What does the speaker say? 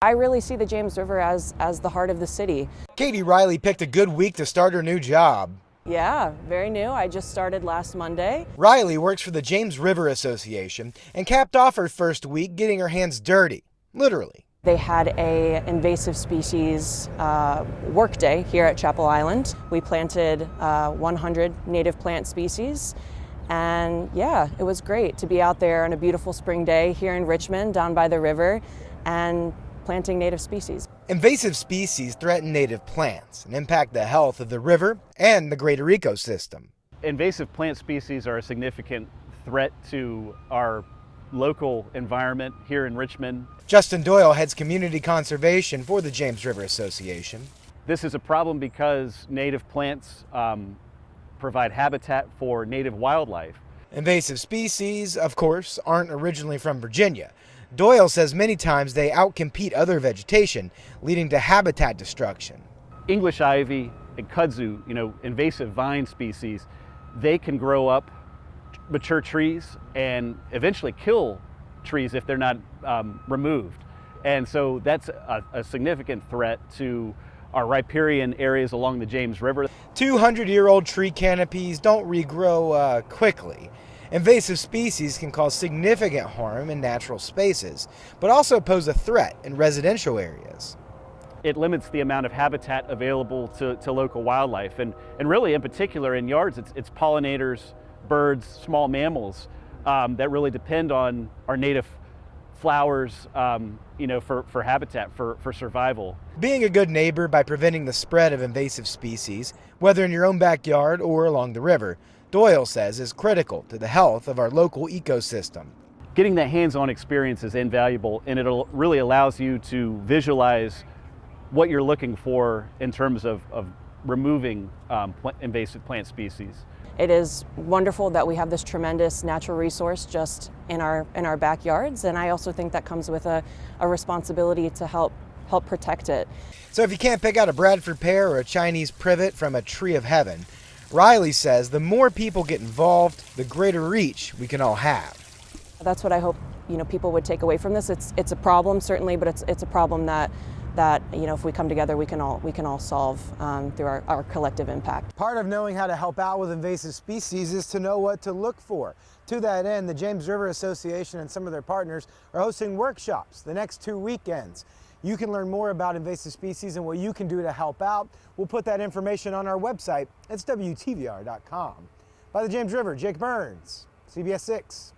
I really see the James River as the heart of the city. Katie Riley picked a good week to start her new job. Yeah, very new. I just started last Monday. Riley works for the James River Association and capped off her first week getting her hands dirty, literally. They had a invasive species work day here at Chapel Island. We planted 100 native plant species. And yeah, it was great to be out there on a beautiful spring day here in Richmond, down by the river, and planting native species. Invasive species threaten native plants and impact the health of the river and the greater ecosystem. Invasive plant species are a significant threat to our local environment here in Richmond. Justin Doyle heads community conservation for the James River Association. This is a problem because native plants provide habitat for native wildlife. Invasive species, of course, aren't originally from Virginia. Doyle says many times they outcompete other vegetation, leading to habitat destruction. English ivy and kudzu, invasive vine species, they can grow up mature trees and eventually kill trees if they're not removed. And so that's a significant threat to our riparian areas along the James River. 200-year-old tree canopies don't regrow quickly. Invasive species can cause significant harm in natural spaces, but also pose a threat in residential areas. It limits the amount of habitat available to local wildlife, and really in particular in yards, it's pollinators, birds, small mammals that really depend on our native flowers for habitat, for survival. Being a good neighbor by preventing the spread of invasive species, whether in your own backyard or along the river, Doyle says is critical to the health of our local ecosystem. Getting that hands-on experience is invaluable, and it really allows you to visualize what you're looking for in terms of removing invasive plant species. It is wonderful that we have this tremendous natural resource just in our backyards, and I also think that comes with a responsibility to help protect it. So if you can't pick out a Bradford pear or a Chinese privet from a tree of heaven, Riley says the more people get involved, the greater reach we can all have. That's what I hope people would take away from this. It's a problem certainly, but it's a problem that if we come together, we can all solve through our collective impact. Part of knowing how to help out with invasive species is to know what to look for. To that end, the James River Association and some of their partners are hosting workshops the next 2 weekends. You can learn more about invasive species and what you can do to help out. We'll put that information on our website. It's WTVR.com. By the James River, Jake Burns, CBS 6.